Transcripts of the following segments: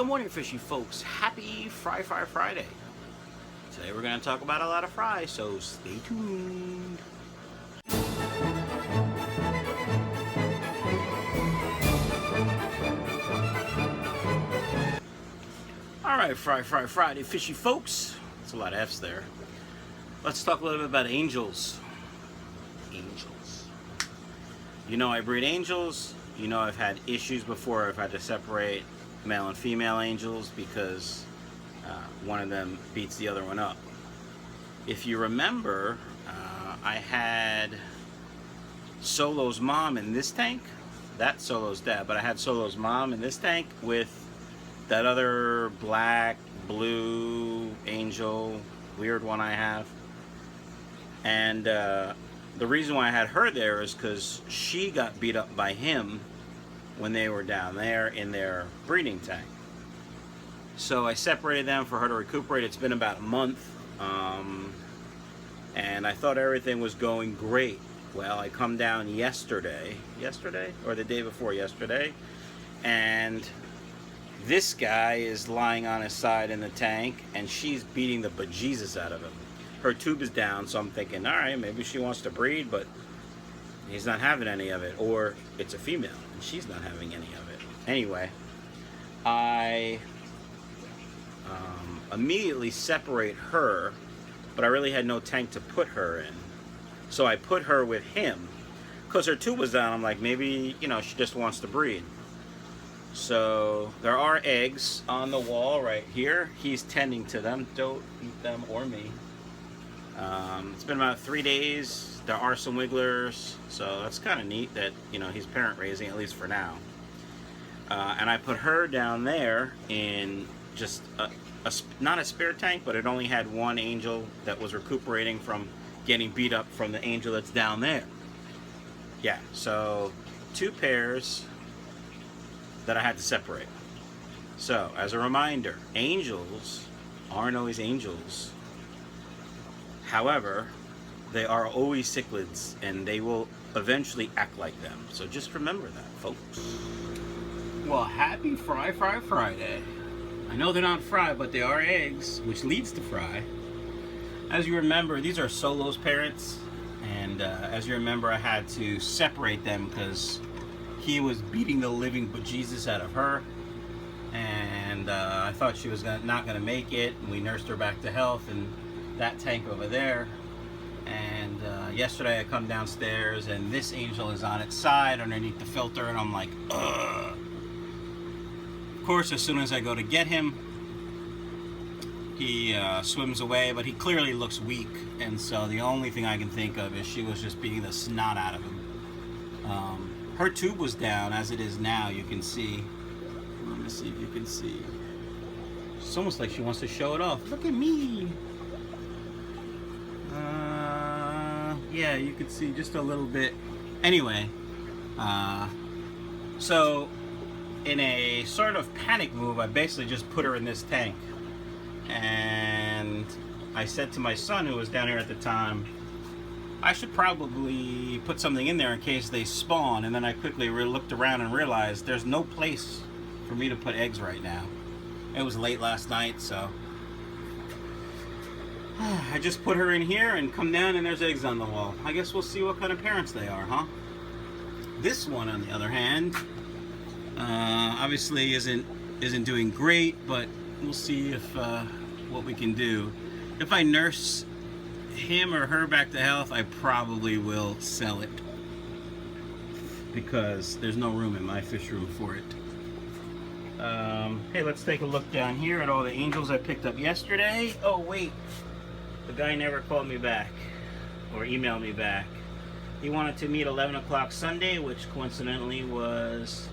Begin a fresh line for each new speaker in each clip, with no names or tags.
Good morning, fishy folks. Happy Friday. Today we're going to talk about a lot of fry, so stay tuned. Alright, Friday, fishy folks. That's a lot of F's there. Let's talk a little bit about angels. Angels. You know I breed angels. You know I've had issues before. I've had to separate male and female angels because one of them beats the other one up. If you remember, I had Solo's mom in this tank. That's Solo's dad, but I had Solo's mom in this tank with that other black, blue angel, weird one I have. And the reason why I had her there is because she got beat up by him when they were down there in their breeding tank. So I separated them for her to recuperate. It's been about a month, and I thought everything was going great. Well, I come down yesterday, or the day before yesterday, and this guy is lying on his side in the tank, and she's beating the bejesus out of him. Her tube is down, so I'm thinking, all right, maybe she wants to breed, but he's not having any of it, or it's a female and she's not having any of it. Anyway, I immediately separate her, but I really had no tank to put her in, so I put her with him because her tube was down. I'm like, maybe, you know, she just wants to breed. So there are eggs on the wall right here. He's tending to them. Don't eat them or me. It's been about 3 days. There are some wigglers, so that's kind of neat that, you know, he's parent raising, at least for now. And I put her down there in just not a spare tank, but it only had one angel that was recuperating from getting beat up from the angel that's down there. Yeah, so 2 pairs that I had to separate. So as a reminder, angels aren't always angels. However, they are always cichlids, and they will eventually act like them. So just remember that, folks. Well, happy Friday. I know they're not fry, but they are eggs, which leads to fry. As you remember, these are Solo's parents, and as you remember, I had to separate them because he was beating the living bejesus out of her, and I thought she was not going to make it, and we nursed her back to health, and that tank over there. And yesterday I come downstairs and this angel is on its side underneath the filter, and I'm like, ugh. Of course, as soon as I go to get him, he swims away, but he clearly looks weak, and so the only thing I can think of is she was just beating the snot out of him. Her tube was down as it is now, you can see. Let me see if you can see. It's almost like she wants to show it off. Look at me. Yeah, you can see just a little bit. Anyway, so in a sort of panic move, I basically just put her in this tank. And I said to my son, who was down here at the time, I should probably put something in there in case they spawn. And then I quickly looked around and realized there's no place for me to put eggs right now. It was late last night, so I just put her in here and come down and there's eggs on the wall. I guess we'll see what kind of parents they are, huh? This one, on the other hand, obviously isn't doing great, but we'll see if what we can do. If I nurse him or her back to health, I probably will sell it because there's no room in my fish room for it. Hey, let's take a look down here at all the angels I picked up yesterday. Oh wait, the guy never called me back or emailed me back. He wanted to meet 11 o'clock Sunday, which coincidentally was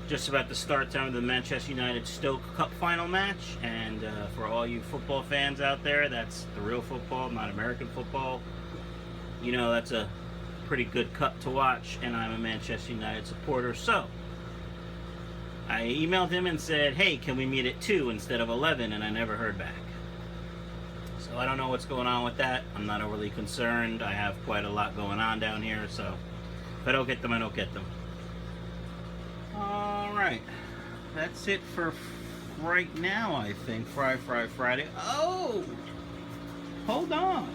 just about the start time of the Manchester United Stoke Cup final match. And for all you football fans out there, that's the real football, not American football. You know, that's a pretty good cup to watch, and I'm a Manchester United supporter. So I emailed him and said, hey, can we meet at 2 instead of 11? And I never heard back. So I don't know what's going on with that. I'm not overly concerned. I have quite a lot going on down here, so if I don't get them, I don't get them. Alright, that's it for right now, I think. Friday. Oh! Hold on.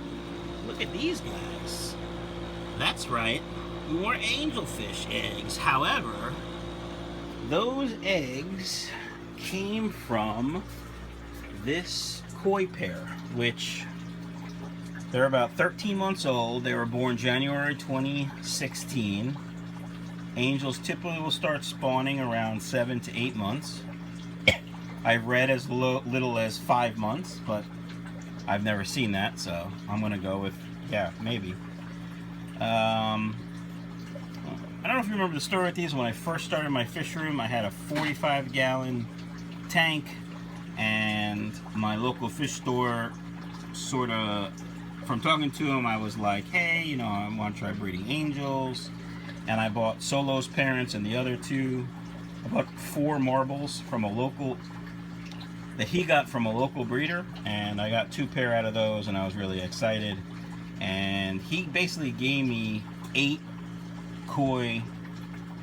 Look at these guys. That's right. More angelfish eggs. However, those eggs came from this koi pair, which they're about 13 months old. They were born January 2016. Angels typically will start spawning around 7 to 8 months. I've read as little as 5 months, but I've never seen that, so I'm gonna go with, yeah, maybe. I don't know if you remember the story with these. When I first started my fish room, I had a 45-gallon tank, and my local fish store sort of, from talking to him, I was like, hey, you know, I want to try breeding angels. And I bought Solo's parents and the other two. I bought 4 marbles from a local, that he got from a local breeder, and I got 2 pair out of those, and I was really excited. And he basically gave me 8 koi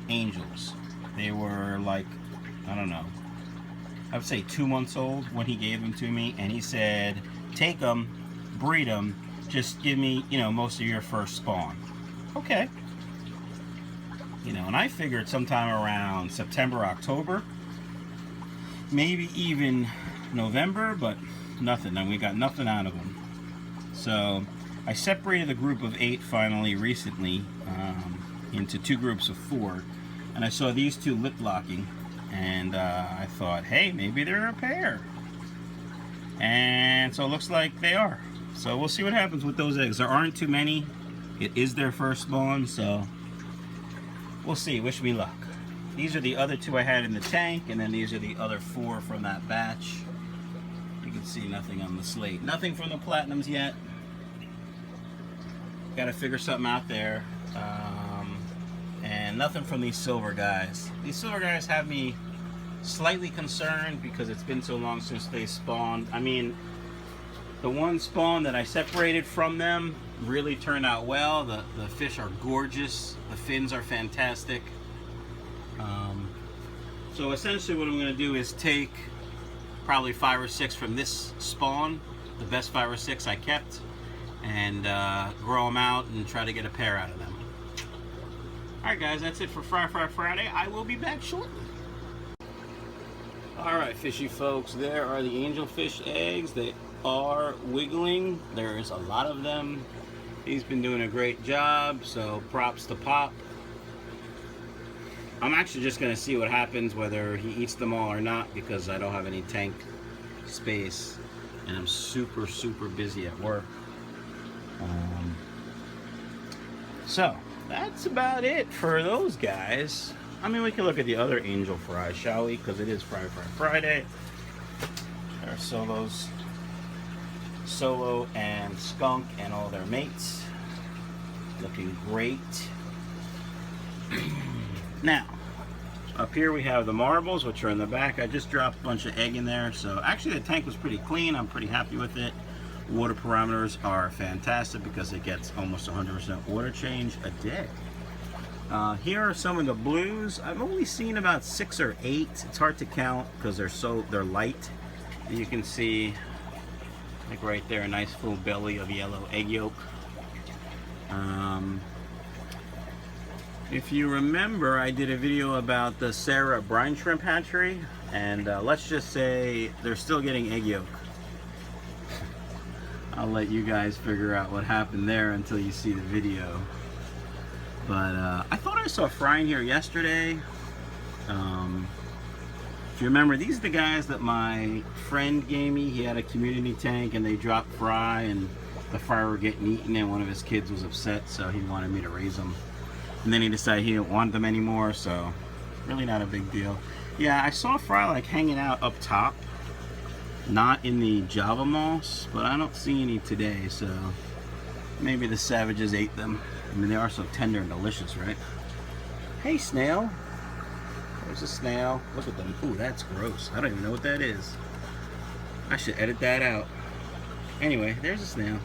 angels. They were like, I don't know, I would say 2 months old when he gave them to me, and he said, take them, breed them, just give me, you know, most of your first spawn. Okay. You know, and I figured sometime around September, October, maybe even November, but nothing, and we got nothing out of them. So I separated the group of 8 finally recently into 2 groups of 4, and I saw these 2 lip locking, and I thought, hey, maybe they're a pair. And so it looks like they are. So we'll see what happens with those eggs. There aren't too many. It is their first spawn, so we'll see. Wish me luck. These are the other 2 I had in the tank, and then these are the other 4 from that batch. You can see nothing on the slate. Nothing from the platinums yet. Got to figure something out there. And nothing from these silver guys. These silver guys have me slightly concerned because it's been so long since they spawned. I mean, the one spawn that I separated from them really turned out well. The fish are gorgeous. The fins are fantastic. So essentially what I'm going to do is take probably 5 or 6 from this spawn, the best 5 or 6 I kept, and grow them out and try to get a pair out of them. Alright guys, that's it for Friday. I will be back shortly. Alright fishy folks, there are the angelfish eggs. They are wiggling. There's a lot of them. He's been doing a great job, so props to Pop. I'm actually just going to see what happens, whether he eats them all or not, because I don't have any tank space, and I'm super busy at work. So that's about it for those guys. I mean, we can look at the other angel fry, shall we? Because it is Friday. There are Solos, Solo and Skunk and all their mates. Looking great. Now, up here we have the marbles, which are in the back. I just dropped a bunch of egg in there. So actually the tank was pretty clean. I'm pretty happy with it. Water parameters are fantastic because it gets almost 100% water change a day. Here are some of the blues. I've only seen about 6 or 8. It's hard to count because they're light. You can see, like right there, a nice full belly of yellow egg yolk. If you remember, I did a video about the Sarah brine shrimp hatchery, and let's just say they're still getting egg yolk. I'll let you guys figure out what happened there until you see the video. But I thought I saw fry in here yesterday. If you remember, these are the guys that my friend gave me. He had a community tank and they dropped fry, and the fry were getting eaten, and one of his kids was upset, so he wanted me to raise them. And then he decided he didn't want them anymore, so really not a big deal. Yeah, I saw fry like hanging out up top, not in the Java moss, but I don't see any today, so maybe the savages ate them. I mean, they are so tender and delicious, right? Hey, snail. There's a snail. Look at them. Ooh, that's gross. I don't even know what that is. I should edit that out. Anyway, there's a snail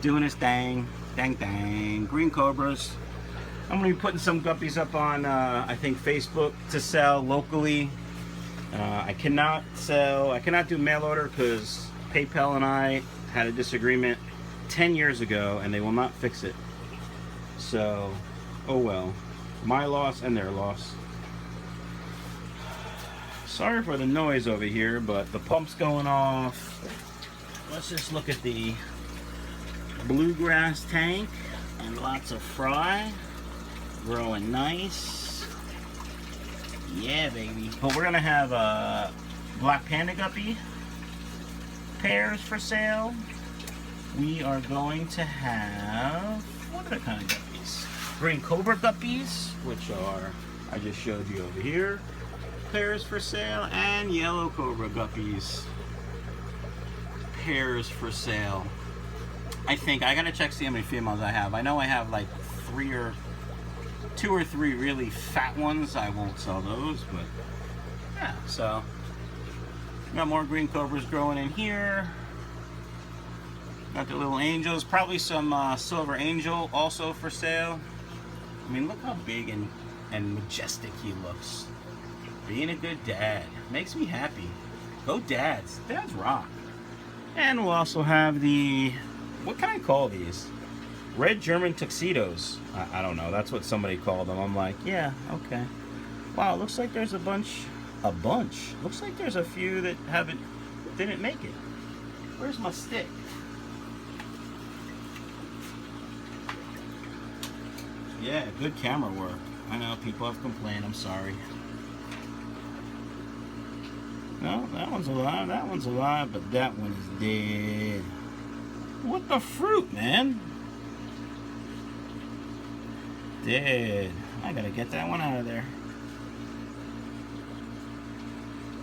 doing his thing. Dang, dang. Green cobras. I'm going to be putting some guppies up on, I think, Facebook to sell locally. I cannot do mail order because PayPal and I had a disagreement 10 years ago and they will not fix it. So, oh well. My loss and their loss. Sorry for the noise over here, but the pump's going off. Let's just look at the bluegrass tank and lots of fry. Growing nice. Yeah, baby. But we're gonna have black Panda Guppy pairs for sale. We are going to have, what other kind of guppies? Green Cobra Guppies, which are, I just showed you over here, pairs for sale, and yellow Cobra Guppies, pairs for sale. I think, I gotta check see how many females I have. I know I have like 2 or 3 really fat ones. I won't sell those, but yeah, so got more green cobras growing in here. Got the little angels, probably some silver angel also for sale. I mean, look how big and majestic he looks. Being a good dad makes me happy. Go dads, dads rock. And we'll also have the, what can I call these? Red German tuxedos. I don't know, that's what somebody called them. I'm like, yeah, okay. Wow, looks like there's a bunch. Looks like there's a few that didn't make it. Where's my stick? Yeah, good camera work. I know people have complained, I'm sorry. No, that one's alive, but that one is dead. What the fruit, man? Dead. I gotta get that one out of there.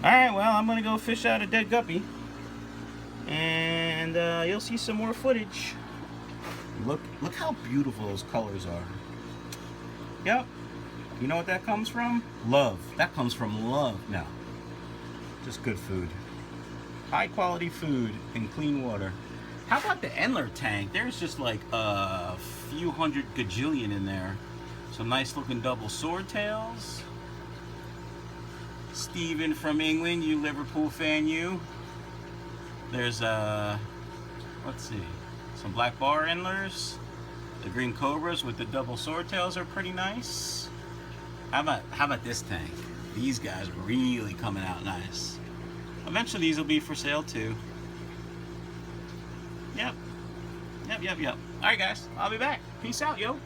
Alright, well, I'm gonna go fish out a dead guppy. And you'll see some more footage. Look how beautiful those colors are. Yep. You know what that comes from? Love. That comes from love. No. Just good food. High quality food and clean water. How about the Endler tank? There's just like a few hundred gajillion in there. Some nice looking double swordtails. Steven from England, you Liverpool fan, you. There's let's see, some black bar Endlers. The green cobras with the double swordtails are pretty nice. How about this tank? These guys are really coming out nice. Eventually these will be for sale too. Yep. Alright guys, I'll be back. Peace out, yo.